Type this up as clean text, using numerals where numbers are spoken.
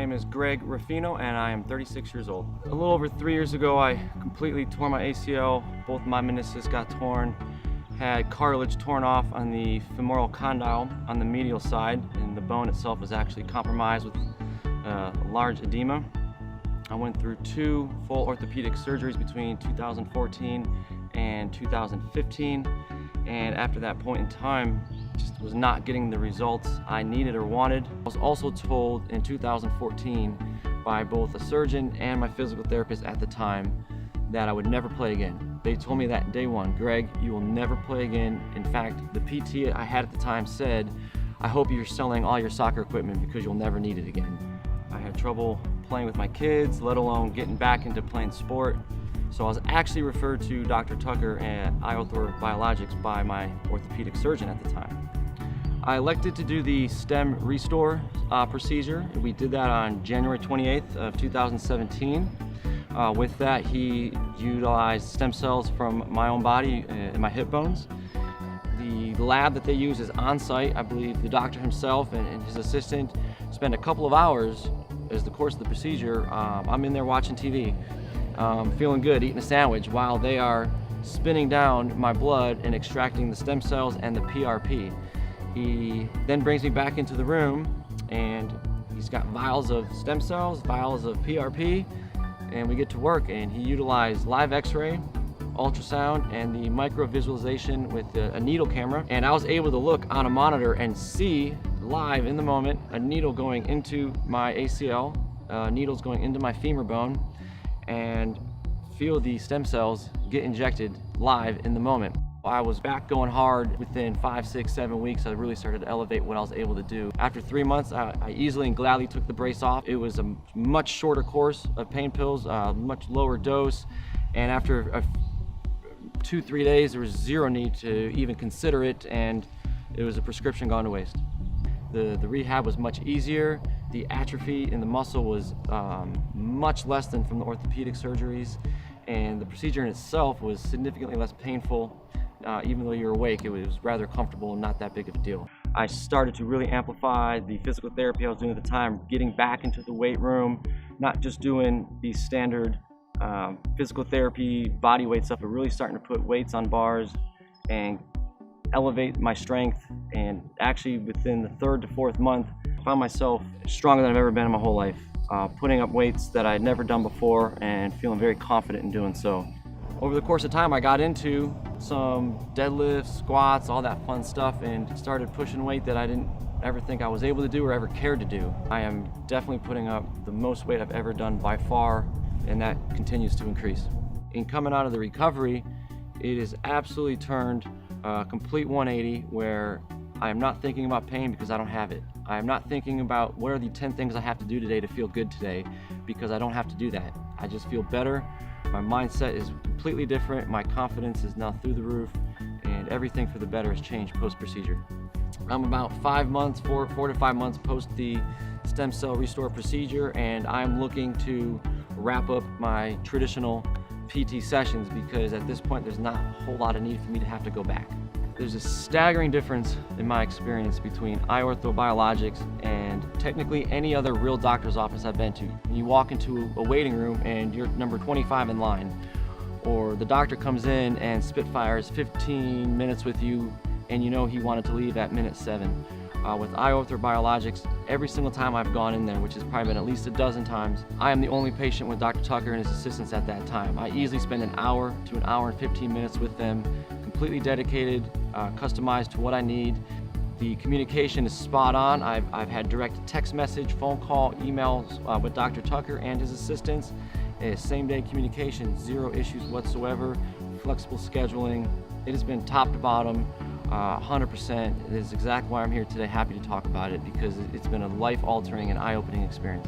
name is Greg Ruffino and I am 36 years old. A little over 3 years ago, I completely tore my ACL. Both my meniscus got torn, had cartilage torn off on the femoral condyle on the medial side, and the bone itself was actually compromised with a large edema. I went through 2 full orthopedic surgeries between 2014 and 2015, and after that point in time, just was not getting the results I needed or wanted. I was also told in 2014 by both a surgeon and my physical therapist at the time that I would never play again. They told me that day one, Greg, you will never play again. In fact, the PT I had at the time said, I hope you're selling all your soccer equipment because you'll never need it again. I had trouble playing with my kids, let alone getting back into playing sport. So I was actually referred to Dr. Tucker at ACL by my orthopedic surgeon at the time. I elected to do the stem restore procedure. We did that on January 28th of 2017. With that, he utilized stem cells from my own body and my hip bones. The lab that they use is on site. I believe the doctor himself and his assistant spent a couple of hours as the course of the procedure. I'm in there watching TV. Feeling good, eating a sandwich while they are spinning down my blood and extracting the stem cells and the PRP. He then brings me back into the room and he's got vials of stem cells, vials of PRP, and we get to work. And he utilized live x-ray, ultrasound, and the micro visualization with a needle camera. And I was able to look on a monitor and see live in the moment a needle going into my ACL, needles going into my femur bone, and feel the stem cells get injected live in the moment. I was back going hard. Within 5, 6, 7 weeks, I really started to elevate what I was able to do. After 3 months, I easily and gladly took the brace off. It was a much shorter course of pain pills, much lower dose, and after 2-3 days, there was zero need to even consider it, and it was a prescription gone to waste. The rehab was much easier. The atrophy in the muscle was much less than from the orthopedic surgeries, and the procedure in itself was significantly less painful. Even though you're awake, it was rather comfortable and not that big of a deal. I started to really amplify the physical therapy I was doing at the time, getting back into the weight room, not just doing the standard physical therapy body weight stuff, but really starting to put weights on bars and elevate my strength. And actually within the 3rd to 4th month, I found myself stronger than I've ever been in my whole life, putting up weights that I had never done before and feeling very confident in doing so. Over the course of time, I got into some deadlifts, squats, all that fun stuff, and started pushing weight that I didn't ever think I was able to do or ever cared to do. I am definitely putting up the most weight I've ever done by far, and that continues to increase. In coming out of the recovery, it has absolutely turned a complete 180 where I am not thinking about pain because I don't have it. I am not thinking about what are the 10 things I have to do today to feel good today, because I don't have to do that. I just feel better. My mindset is completely different. My confidence is now through the roof, and everything for the better has changed post-procedure. I'm about 4 to 5 months post the stem cell restore procedure, and I'm looking to wrap up my traditional PT sessions because at this point there's not a whole lot of need for me to have to go back. There's a staggering difference in my experience between ACL and technically any other real doctor's office I've been to. You walk into a waiting room and you're number 25 in line, or the doctor comes in and spitfires 15 minutes with you and you know he wanted to leave at minute 7. With ACL, every single time I've gone in there, which has probably been at least a dozen times, I am the only patient with Dr. Tucker and his assistants at that time. I easily spend an hour to an hour and 15 minutes with them, completely dedicated, customized to what I need. The communication is spot on. I've had direct text message, phone call, emails with Dr. Tucker and his assistants. Same day communication, zero issues whatsoever, flexible scheduling. It has been top to bottom, 100%. It is exactly why I'm here today, happy to talk about it, because it's been a life-altering and eye-opening experience.